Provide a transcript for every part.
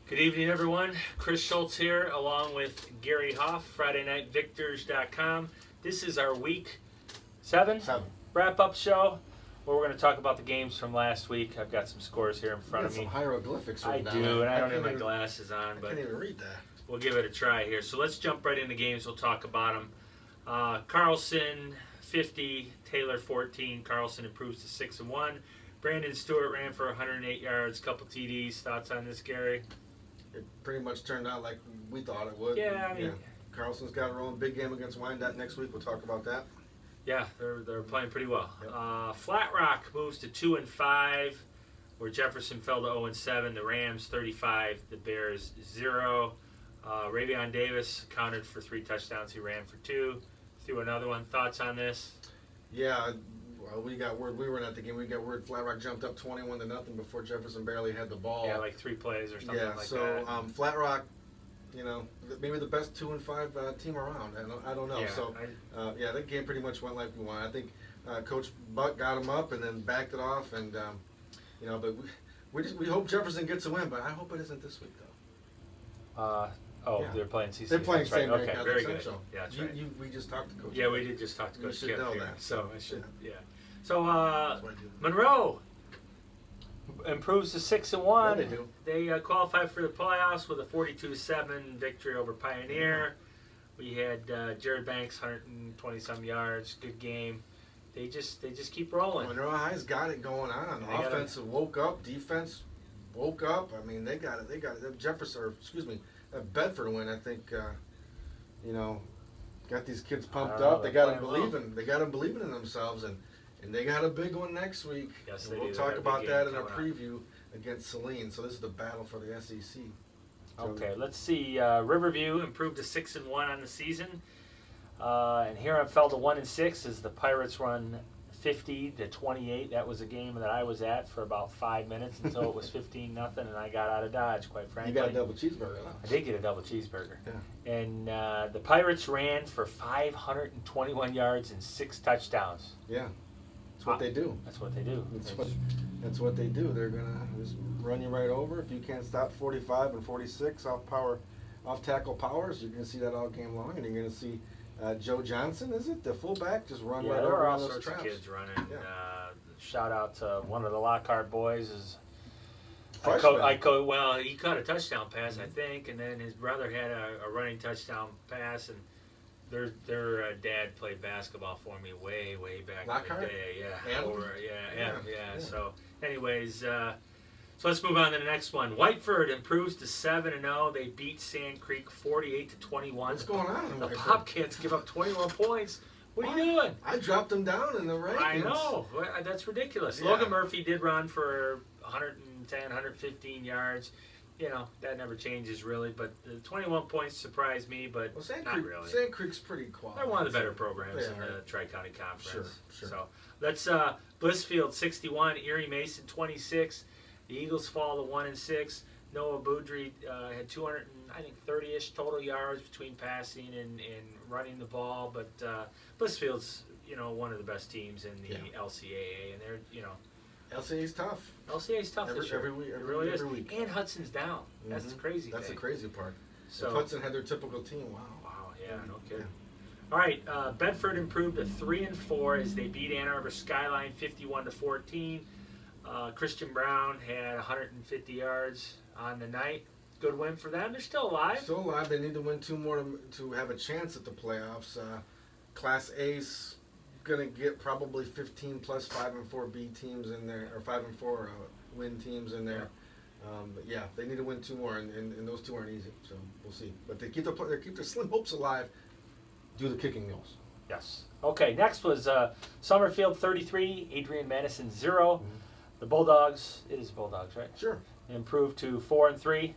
Good evening, everyone. Chris Schultz here, along with Gary Hoff, FridayNightVictors.com. This is our week 7 wrap-up show, where we're going to talk about the games from last week. I've got some scores here in front of me. Some hieroglyphics. I do, and I don't have my glasses on, I but can't even read that. we'll give it a try here. So let's jump right into games. We'll talk about them. Carlson 50, Taylor 14. Carlson improves to 6-1. Brandon Stewart ran for 108 yards, couple TDs. Thoughts on this, Gary? It pretty much turned out like we thought it would. Yeah, I mean, Carlson's got a rolling big game against Wyandotte next week. We'll talk about that. yeah, they're playing pretty well. Yep. Flat Rock moves to 2-5, where Jefferson fell to 0-7. The Rams 35, the Bears 0. Ravion Davis accounted for 3 touchdowns. He ran for 2. Threw another one. Thoughts on this? Yeah, well, we got word. We weren't at the game. We got word Flat Rock jumped up 21-0 before Jefferson barely had the ball. Yeah, like 3 plays or something like that. So Flat Rock, maybe the best 2-5 team around. I don't know. Yeah, So that game pretty much went like we wanted. I think Coach Buck got him up and then backed it off, and but we hope Jefferson gets a win. But I hope it isn't this week though. Yeah. Yeah. They're playing CC. They're playing That's right. St. Mary Okay, Catholic very good. Central. Yeah, that's right. We just talked to Coach. Yeah, we did just talk to You Coach should Kip know here, that. so I should. Yeah. Yeah. So That's what I do. Monroe improves to 6-1. Yeah, they do. They qualified for the playoffs with a 42-7 victory over Pioneer. We had Jared Banks 120-some yards. Good game. They just keep rolling. Monroe High's got it going on. They got Offense woke up. Defense woke up. I mean, they got it. They got it. Jefferson, or excuse me, Bedford win. I think, got these kids pumped up. They got them believing. They got them believing in themselves, and they got a big one next week. Yes, and they we'll do. talk They got a big about game that in a coming up. preview against Saline. So this is the battle for the SEC. Okay, let's see. Riverview improved to 6-1 on the season, and Huron fell to 1-6 as the Pirates run 50-28. That was a game that I was at for about 5 minutes until it was 15-0, and I got out of Dodge. Quite frankly, You got a double cheeseburger. I did get a double cheeseburger. Yeah. And the Pirates ran for 521 yards and 6 touchdowns. Yeah. That's what they do. That's what they do. That's what they do. They're gonna just run you right over. If you can't stop 45 and 46 off tackle powers, you're gonna see that all game long, and you're gonna see Joe Johnson, is it the fullback, just run Yeah, right there over were all all those sorts traps. of kids running. Yeah. Shout out to one of the Lockhart boys. Freshman. Well, he caught a touchdown pass, I think, and then his brother had a running touchdown pass, and their dad played basketball for me way back Lockhart? in the day. Yeah, Adam? yeah. So, anyways, so let's move on to the next one. Whiteford improves to 7-0. They beat Sand Creek 48-21. What's going on? The Popcats give up 21 points. What are you doing? I dropped them down in the rankings. I know. That's ridiculous. Yeah. Logan Murphy did run for 110, 115 yards. That never changes really, but the 21 points surprised me, but Well, Sand not Creek, really. Sand Creek's pretty quality. They're one of the better programs They in are. the Tri-County Conference. Sure. So let's Blissfield 61, Erie Mason 26. The Eagles fall to 1-6. Noah Boudry had 230-ish total yards between passing and running the ball, but Blissfield's one of the best teams in the LCAA, and they're LCA's tough. LCA's tough this year. Every week. It really is. Every week. And Hudson's down. That's the crazy That's thing. the crazy part. So If Hudson had their typical team, wow. yeah, no kidding. All right, Bedford improved to 3-4 as they beat Ann Arbor Skyline 51-14. Christian Brown had 150 yards on the night. Good win for them. They're still alive. Still alive. They need to win 2 more to have a chance at the playoffs. Class A's gonna get probably 15 plus 5 and 4 B teams in there, or 5 and 4 win teams in there. But yeah, they need to win 2 more, and those 2 aren't easy. So we'll see. But they keep their slim hopes alive. Do the kicking mules. Yes. Okay, next was Summerfield 33, Adrian Madison 0. The Bulldogs, it is Bulldogs, right? Sure. Improved to 4-3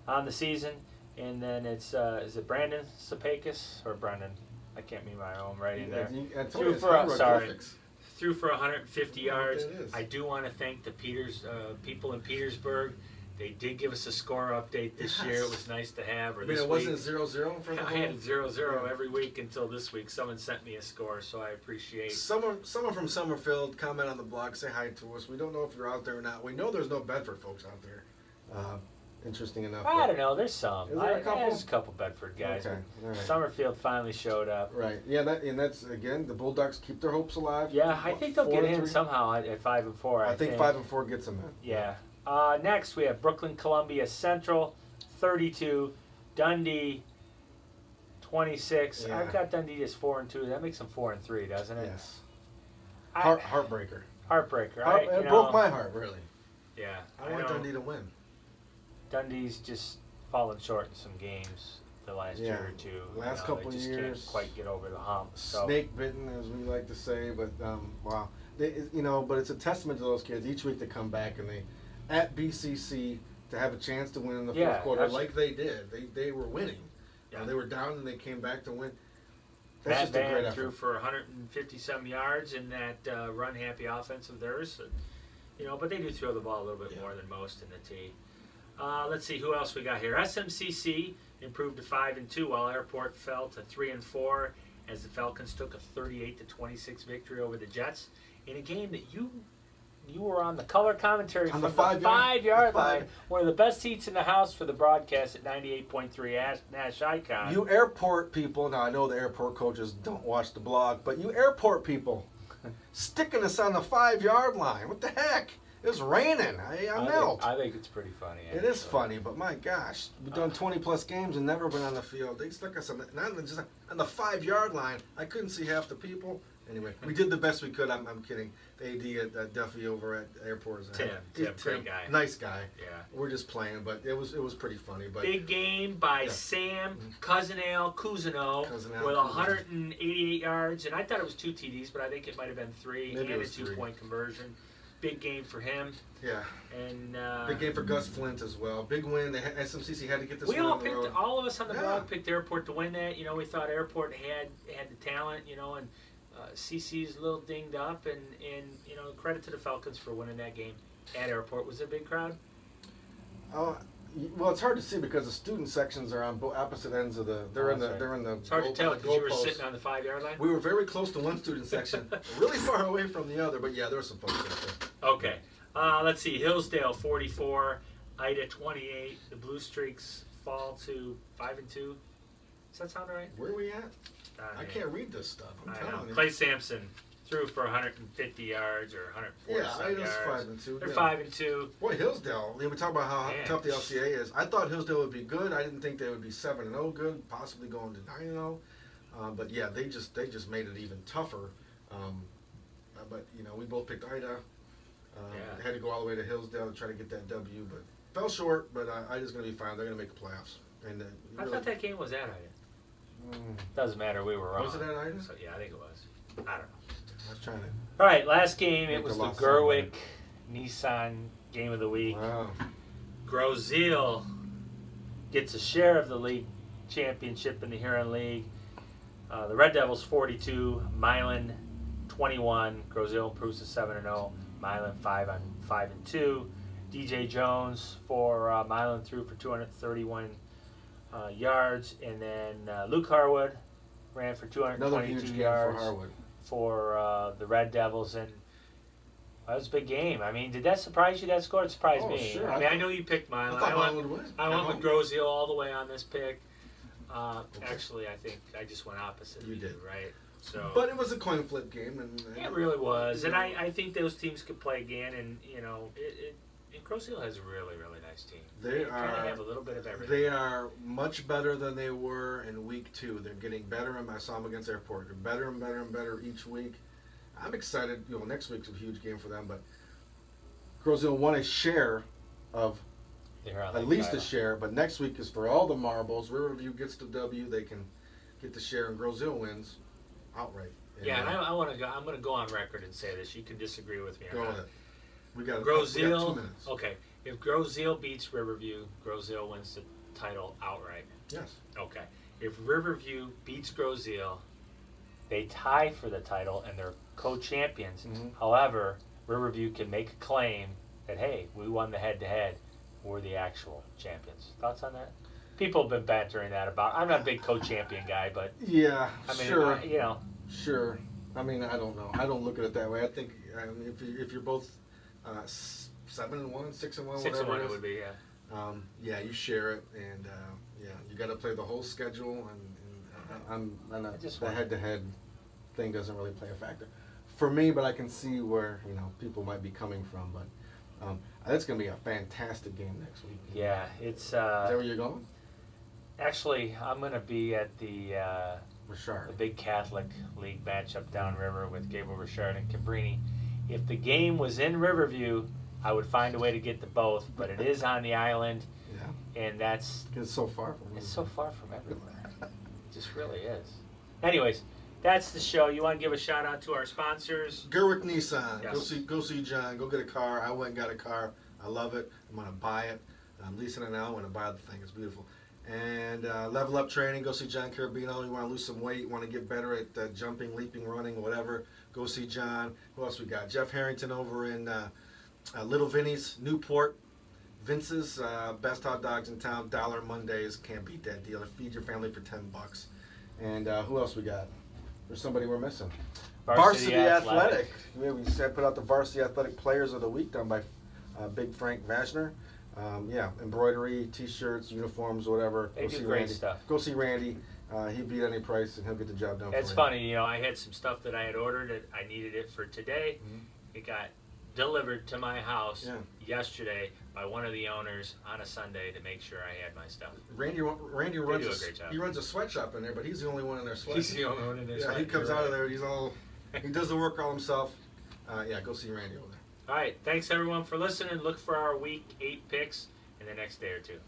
on the season. And then it's, is it Brandon Sapakis or Brendan? I can't read my own writing there. I told you, it's Threw for 150 yards. It is. I do want to thank the people in Petersburg. They did give us a score update this year. It was nice to have. Or I mean, this it wasn't week. 0-0 for the I had 0-0 every week until this week. Someone sent me a score, so I appreciate. Someone from Summerfield, comment on the blog, say hi to us. We don't know if you're out there or not. We know there's no Bedford folks out there. interesting enough. I don't know. There's some. Is there a couple? There's a couple Bedford guys. Okay, all right. Summerfield finally showed up. Right. Yeah. That's again the Bulldogs keep their hopes alive. Yeah, I think they'll get in 4-3? somehow at 5 and 4. I think 5 and 4 gets them in. Yeah. Next we have Brooklyn Columbia Central, 32, Dundee, 26. Yeah. I've got Dundee as 4 and 2. That makes them 4 and 3, doesn't it? Yes. I- Heartbreaker. Heartbreaker. It broke my heart, really. Yeah. I want know. Dundee to win. Dundee's just fallen short in some games the last Yeah. year or two. Last they couple just years. can't quite get over the hump. So. Snake bitten, as we like to say, but wow, but it's a testament to those kids. Each week they come back and they, at BCC, to have a chance to win in the Yeah, fourth quarter, absolutely. like they did. They were winning. Yeah. They were down and they came back to win. That's Matt just a great Van threw effort. for 150-some yards in that run-happy offense of theirs. And, but they do throw the ball a little bit more than most in the tee. Let's see who else we got here. SMCC improved to 5 and 2, while Airport fell to 3 and 4 as the Falcons took a 38-26 victory over the Jets in a game that you were on the color commentary On from the the 5-yard five. line. One of the best seats in the house for the broadcast at 98.3 Nash Icon. You airport people, now I know the airport coaches don't watch the blog, but you airport people, sticking us on the 5-yard line. What the heck? It was raining. I melt. I think it's pretty funny. It is funny, but my gosh, we've done 20+ games and never been on the field. They stuck us on the 5-yard line. I couldn't see half the people. Anyway, we did the best we could. I'm kidding. The AD at Duffy over at airport is Tim, great guy. Nice guy. Yeah. We're just playing, but it was pretty funny. But Big game by Yeah. Sam Cousinale Cousineau Cousineau, with Cousineau. 188 yards, and I thought it was 2 TDs, but I think it might have been 3 Maybe it and a was 3. 2-point conversion. Big game for him, yeah, and big game for Gus Flint as well. Big win. SMCC had to get this we win all on the road. picked. All of us on the Yeah. blog picked Airport to win that. We thought Airport had the talent. And CC's a little dinged up, and credit to the Falcons for winning that game at Airport. Was it a big crowd? Well, it's hard to see because the student sections are on opposite ends of the. They're that's right. they're in the. It's hard to goal- tell the because you were goalpost. sitting on the 5-yard line. We were very close to one student section, really far away from the other. But yeah, there were some folks out there. Okay. Let's see. Hillsdale 44, Ida 28. The Blue Streaks fall to 5 and 2. Does that sound right? Where are we at? I can't read this stuff. I'm I telling know. you. Clay Sampson threw for 150 yards or 140 Yeah, Ida's yards. 5 and 2. They're yeah. 5 and 2. Boy, Hillsdale. We talk about how Man. tough the LCA is. I thought Hillsdale would be good. I didn't think they would be 7 and 0 good, possibly going to 9 and 0. But yeah, they just made it even tougher. But we both picked Ida. Yeah. Had to go all the way to Hillsdale to try to get that W, but fell short. But Ida's going to be fine. They're going to make the playoffs. And I thought that game was at Ida. Mm, Doesn't matter. We were wrong. was it at Ida? So, yeah, I think it was. I don't know. I was trying to. All right, last game. It Make was a the lot Gerwick Nissan Game of the Week. Wow. Groszeal gets a share of the league championship in the Huron League. The Red Devils 42, Milan 21. Groszeal improves to 7 and 0. Milan 5 and 2. DJ Jones for Milan threw for 231 yards, and then Luke Harwood ran for Another huge 222 game yards for Harwood. for the Red Devils, and that was a big game. I mean, did that surprise you? That score? It surprised Oh, me. sure. I know you picked Milan. I thought Milan would win. I went with At home. Groszeal all the way on this pick. Okay. Actually, I think I just went opposite. You of did. Right? So, But it was a coin flip game, and it really was, and I think those teams could play again, and and Groszeal has a really nice team. They kind are- of have a little bit of everything. They are much better than they were in week 2. They're getting better, and I saw them against Airport. They're better and better and better each week. I'm excited. Next week's a huge game for them, but Groszeal won a share of They're on at that least a title. share, but next week is for all the marbles. Riverview gets the W. They can get the share, and Groszeal wins outright. Yeah, and I want to go. I'm going to go on record and say this. You can disagree with me or Go not. ahead. We got 2 Groszeal. minutes. Okay, if Groszeal beats Riverview, Groszeal wins the title outright. Yes. Okay, if Riverview beats Groszeal, they tie for the title and they're co-champions. Mhm. However, Riverview can make a claim that hey, we won the head-to-head. We're the actual champions. Thoughts on that? People have been bantering that about. I'm not a big co-champion guy, but Yeah, I mean, sure. Sure. I mean, I don't know. I don't look at it that way. I think if you're both 7 and 1, 6 and 1, 6 and whatever 1 it it is, would be. Yeah. Yeah, you share it, and yeah, you got to play the whole schedule, and the head-to-head thing doesn't really play a factor for me, but I can see where people might be coming from. But that's going to be a fantastic game next week. Yeah, it's. Is that where you're going? Actually, I'm going to be at the Richard. big Catholic League matchup downriver with Gable Richard and Cabrini. If the game was in Riverview, I would find a way to get to both, but it is on the island, Yeah. and It's so far from. it's so far from everywhere. It just really is. Anyways, that's the show. You want to give a shout out to our sponsors? Gerwick Nissan. Yes. Go see John. Go get a car. I went and got a car. I love it. I'm gonna buy it. I'm leasing it now. I'm gonna buy the thing. It's beautiful. And Level Up Training. Go see John Carabino. You want to lose some weight? Want to get better at jumping, leaping, running, whatever? Go see John. Who else we got? Jeff Harrington over in Little Vinny's, Newport. Vince's best hot dogs in town. $1 Mondays. Can't beat that deal. Feed your family for $10. And who else we got? There's somebody we're missing. Varsity Athletic. Yeah, we said put out the Varsity Athletic Players of the Week done by Big Frank Vashner. Yeah, embroidery, T-shirts, uniforms, whatever. They do great stuff. Go see Randy. He beat any price, and he'll get the job done. It's funny, I had some stuff that I had ordered. I needed it for today. Mm-hmm. It got delivered to my house yesterday by one of the owners on a Sunday to make sure I had my stuff. Randy do runs a great job. He runs a sweatshop in there, but he's the only one in there sweating. He's the only one in there. Yeah, he comes out of there. He's all. He does the work all himself. Yeah, go see Randy over there. All right, thanks everyone for listening. Look for our Week 8 picks in the next day or two.